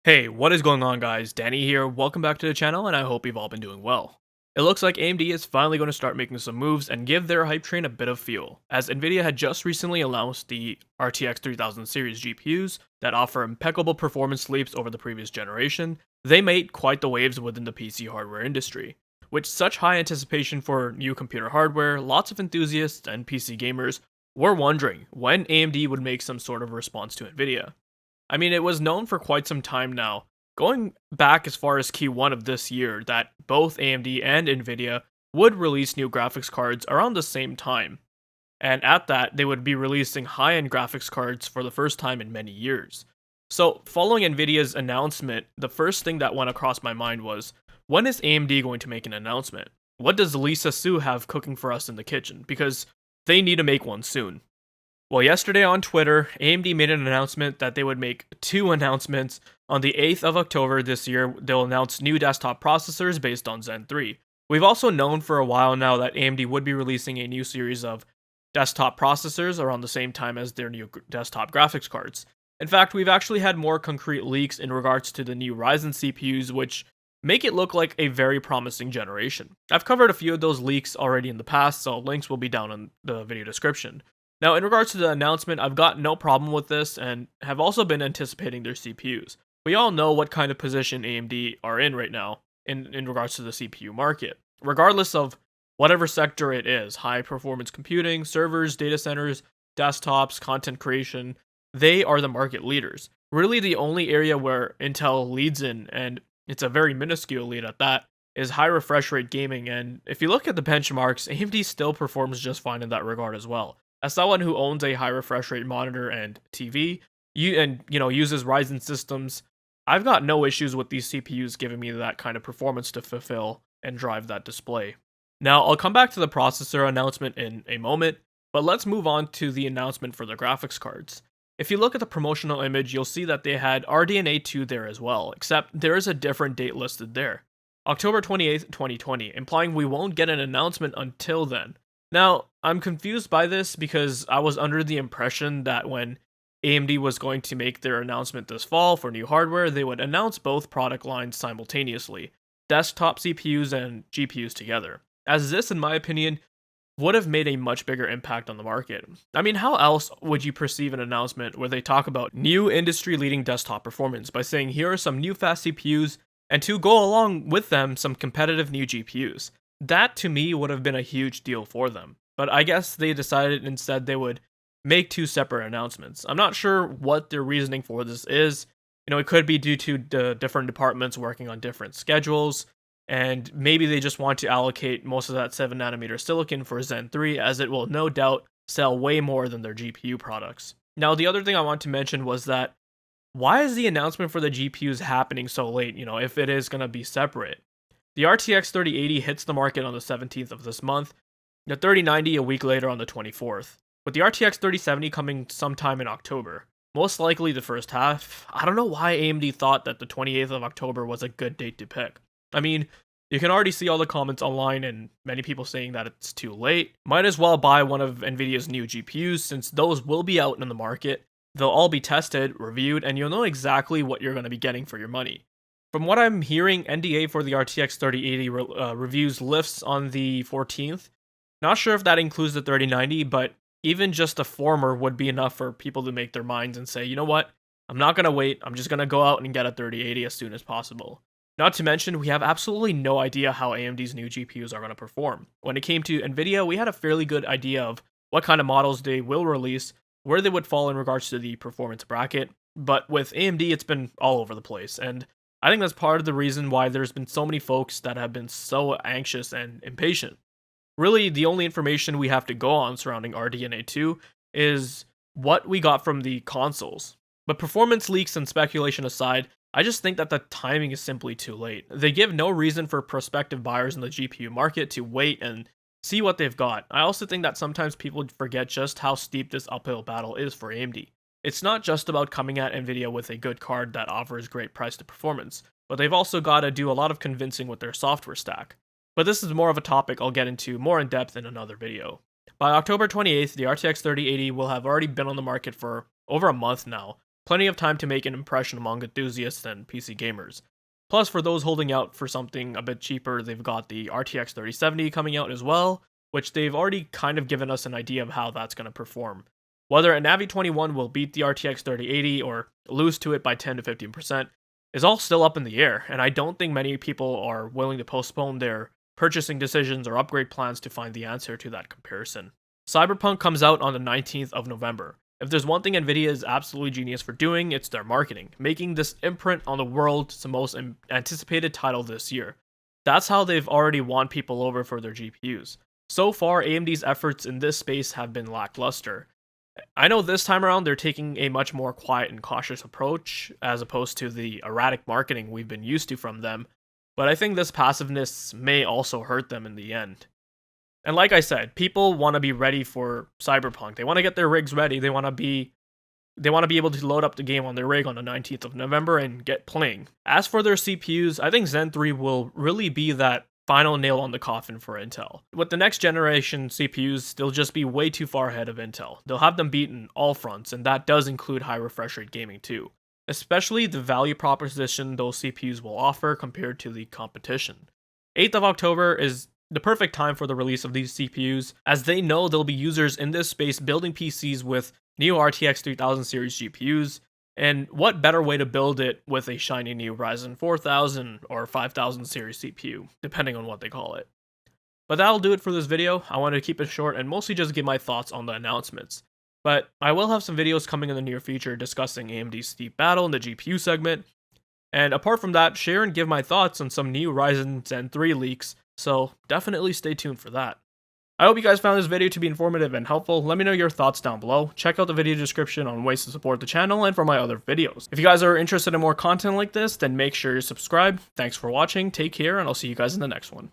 Hey, what is going on guys? Danny here, welcome back to the channel and I hope you've all been doing well. It looks like AMD is finally going to start making some moves and give their hype train a bit of fuel, as Nvidia had just recently announced the RTX 3000 series GPUs that offer impeccable performance leaps over the previous generation. They made quite the waves within the PC hardware industry. With such high anticipation for new computer hardware, lots of enthusiasts and PC gamers were wondering when AMD would make some sort of response to Nvidia. I mean, it was known for quite some time now, going back as far as Q1 of this year, that both AMD and Nvidia would release new graphics cards around the same time. And at that, they would be releasing high-end graphics cards for the first time in many years. So, following Nvidia's announcement, the first thing that went across my mind was, when is AMD going to make an announcement? What does Lisa Su have cooking for us in the kitchen? Because they need to make one soon. Well, yesterday on Twitter, AMD made an announcement that they would make two announcements. On the 8th of October this year, they'll announce new desktop processors based on Zen 3. We've also known for a while now that AMD would be releasing a new series of desktop processors around the same time as their new desktop graphics cards. In fact, we've actually had more concrete leaks in regards to the new Ryzen CPUs, which make it look like a very promising generation. I've covered a few of those leaks already in the past, so links will be down in the video description. Now, in regards to the announcement, I've got no problem with this and have also been anticipating their CPUs. We all know what kind of position AMD are in right now in regards to the CPU market. Regardless of whatever sector it is, high performance computing, servers, data centers, desktops, content creation, they are the market leaders. Really the only area where Intel leads in, and it's a very minuscule lead at that, is high refresh rate gaming, and if you look at the benchmarks, AMD still performs just fine in that regard as well. As someone who owns a high refresh rate monitor and TV, uses Ryzen systems, I've got no issues with these CPUs giving me that kind of performance to fulfill and drive that display. Now, I'll come back to the processor announcement in a moment, but let's move on to the announcement for the graphics cards. If you look at the promotional image, you'll see that they had RDNA 2 there as well, except there is a different date listed there. October 28th, 2020, implying we won't get an announcement until then. Now, I'm confused by this because I was under the impression that when AMD was going to make their announcement this fall for new hardware, they would announce both product lines simultaneously, desktop CPUs and GPUs together, as this, in my opinion, would have made a much bigger impact on the market. I mean, how else would you perceive an announcement where they talk about new industry-leading desktop performance by saying here are some new fast CPUs, and to go along with them, some competitive new GPUs? That, to me, would have been a huge deal for them. But I guess they decided instead they would make two separate announcements. I'm not sure what their reasoning for this is. It could be due to the different departments working on different schedules, and maybe they just want to allocate most of that 7nm silicon for Zen 3, as it will no doubt sell way more than their GPU products. Now, the other thing I want to mention was that, why is the announcement for the GPUs happening so late, if it is going to be separate? The RTX 3080 hits the market on the 17th of this month, the 3090 a week later on the 24th, with the RTX 3070 coming sometime in October, most likely the first half. I don't know why AMD thought that the 28th of October was a good date to pick. I mean, you can already see all the comments online and many people saying that it's too late. Might as well buy one of Nvidia's new GPUs since those will be out in the market. They'll all be tested, reviewed, and you'll know exactly what you're going to be getting for your money. From what I'm hearing, NDA for the RTX 3080 reviews lifts on the 14th. Not sure if that includes the 3090, but even just the former would be enough for people to make their minds and say, you know what, I'm not going to wait, I'm just going to go out and get a 3080 as soon as possible. Not to mention, we have absolutely no idea how AMD's new GPUs are going to perform. When it came to Nvidia, we had a fairly good idea of what kind of models they will release, where they would fall in regards to the performance bracket, but with AMD, it's been all over the place, and I think that's part of the reason why there's been so many folks that have been so anxious and impatient. Really, the only information we have to go on surrounding RDNA 2 is what we got from the consoles. But performance leaks and speculation aside, I just think that the timing is simply too late. They give no reason for prospective buyers in the GPU market to wait and see what they've got. I also think that sometimes people forget just how steep this uphill battle is for AMD. It's not just about coming at Nvidia with a good card that offers great price to performance, but they've also got to do a lot of convincing with their software stack. But this is more of a topic I'll get into more in depth in another video. By October 28th, the RTX 3080 will have already been on the market for over a month now, plenty of time to make an impression among enthusiasts and PC gamers. Plus, for those holding out for something a bit cheaper, they've got the RTX 3070 coming out as well, which they've already kind of given us an idea of how that's going to perform. Whether a Navi 21 will beat the RTX 3080 or lose to it by 10 to 15% is all still up in the air, and I don't think many people are willing to postpone their purchasing decisions or upgrade plans to find the answer to that comparison. Cyberpunk comes out on the 19th of November. If there's one thing Nvidia is absolutely genius for doing, it's their marketing, making this imprint on the world the most anticipated title this year. That's how they've already won people over for their GPUs. So far, AMD's efforts in this space have been lackluster. I know this time around they're taking a much more quiet and cautious approach, as opposed to the erratic marketing we've been used to from them, but I think this passiveness may also hurt them in the end. And like I said, people want to be ready for Cyberpunk. They want to get their rigs ready. They want to be able to load up the game on their rig on the 19th of November and get playing. As for their CPUs, I think Zen 3 will really be that final nail on the coffin for Intel. With the next generation CPUs, they'll just be way too far ahead of Intel. They'll have them beaten all fronts, and that does include high refresh rate gaming too. Especially the value proposition those CPUs will offer compared to the competition. 8th of October is the perfect time for the release of these CPUs, as they know there'll be users in this space building PCs with new RTX 3000 series GPUs, and what better way to build it with a shiny new Ryzen 4000 or 5000 series CPU, depending on what they call it. But that'll do it for this video. I wanted to keep it short and mostly just give my thoughts on the announcements. But I will have some videos coming in the near future discussing AMD's steep battle in the GPU segment, and apart from that, share and give my thoughts on some new Ryzen Zen 3 leaks, so definitely stay tuned for that. I hope you guys found this video to be informative and helpful. Let me know your thoughts down below. Check out the video description on ways to support the channel and for my other videos. If you guys are interested in more content like this, then make sure you subscribe. Thanks for watching, take care, and I'll see you guys in the next one.